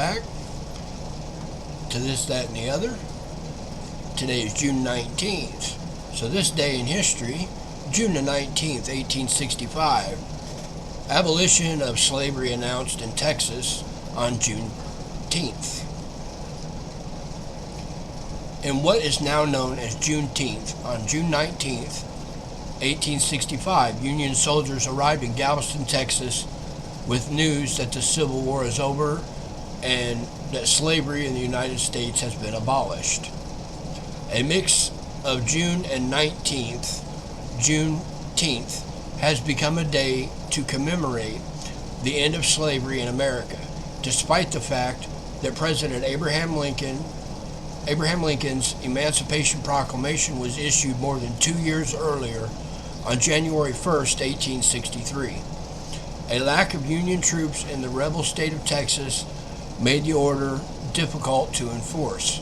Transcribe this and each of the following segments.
back to This, That, and the Other. Today is June 19th. So this day in history, June the 19th, 1865, abolition of slavery announced in Texas on Juneteenth. In what is now known as Juneteenth, on June 19th, 1865, Union soldiers arrived in Galveston, Texas, with news that the Civil War is over and that slavery in the United States has been abolished. A mix of June and 19th, Juneteenth, has become a day to commemorate the end of slavery in America, despite the fact that President Abraham Lincoln's Emancipation Proclamation was issued more than 2 years earlier on January 1st, 1863. A lack of Union troops in the rebel state of Texas made the order difficult to enforce.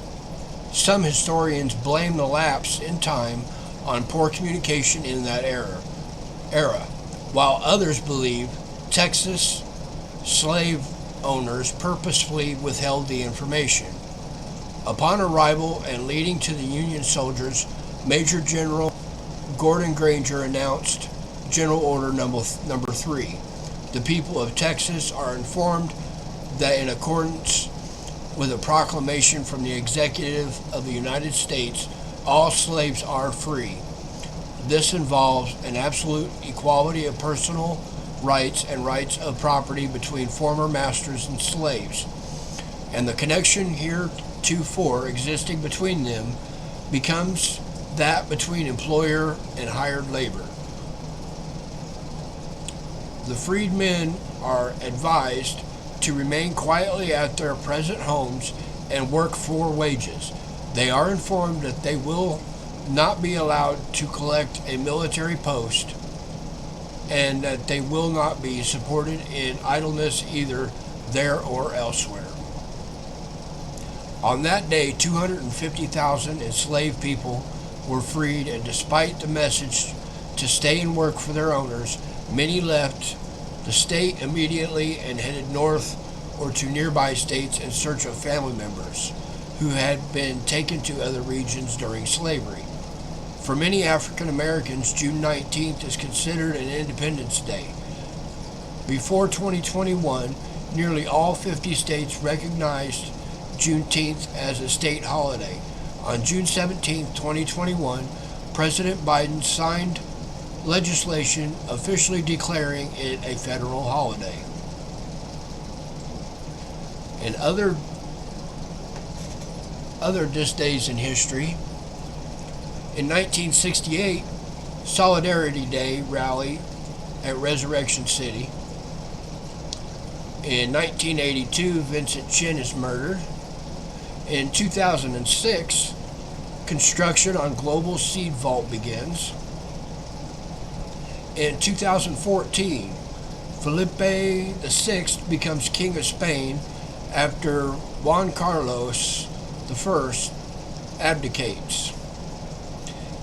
Some historians blame the lapse in time on poor communication in that era, while others believe Texas slave owners purposefully withheld the information. Upon arrival and leading to the Union soldiers, Major General Gordon Granger announced General Order number 3. The people of Texas are informed that in accordance with a proclamation from the Executive of the United States, all slaves are free. This involves an absolute equality of personal rights and rights of property between former masters and slaves, and the connection heretofore existing between them becomes that between employer and hired labor. The freedmen are advised to remain quietly at their present homes and work for wages. They are informed that they will not be allowed to collect a military post and that they will not be supported in idleness either there or elsewhere. On that day, 250,000 enslaved people were freed, and despite the message to stay and work for their owners, many left the state immediately and headed north or to nearby states in search of family members who had been taken to other regions during slavery. For many African Americans, June 19th is considered an Independence Day. Before 2021, nearly all 50 states recognized Juneteenth as a state holiday. On June 17, 2021, President Biden signed legislation officially declaring it a federal holiday. And other this days in history, in 1968, Solidarity Day rally at Resurrection City. In 1982, Vincent Chin is murdered. In 2006, construction on Global Seed Vault begins. In 2014, Felipe VI becomes King of Spain after Juan Carlos I abdicates.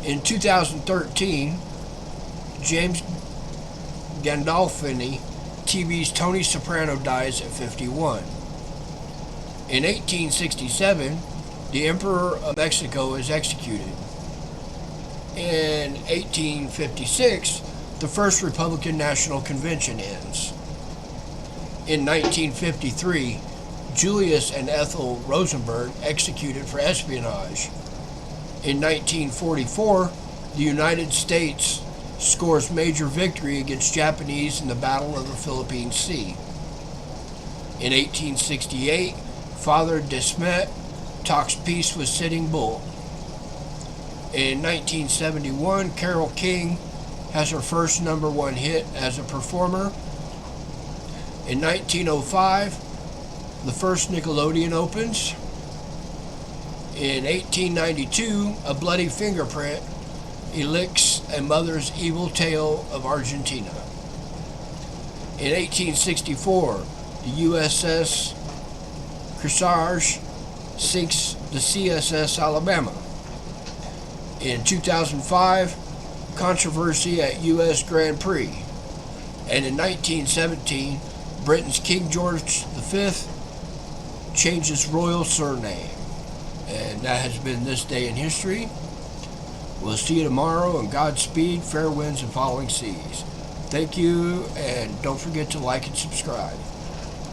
In 2013, James Gandolfini, TV's Tony Soprano, dies at 51. In 1867, the Emperor of Mexico is executed. In 1856, the First Republican National Convention ends. In 1953, Julius and Ethel Rosenberg executed for espionage. In 1944, the United States scores major victory against Japanese in the Battle of the Philippine Sea. In 1868, Father De Smet talks peace with Sitting Bull. In 1971, Carole King has her first #1 hit as a performer. In 1905, the first Nickelodeon opens. In 1892, a bloody fingerprint elicts a mother's evil tale of Argentina. In 1864, the USS Kearsarge sinks the CSS Alabama. In 2005, controversy at U.S. Grand Prix. And in 1917, Britain's King George V changed its royal surname. And that has been This Day in History. We'll see you tomorrow, and Godspeed, fair winds and following seas. Thank you, and don't forget to like and subscribe.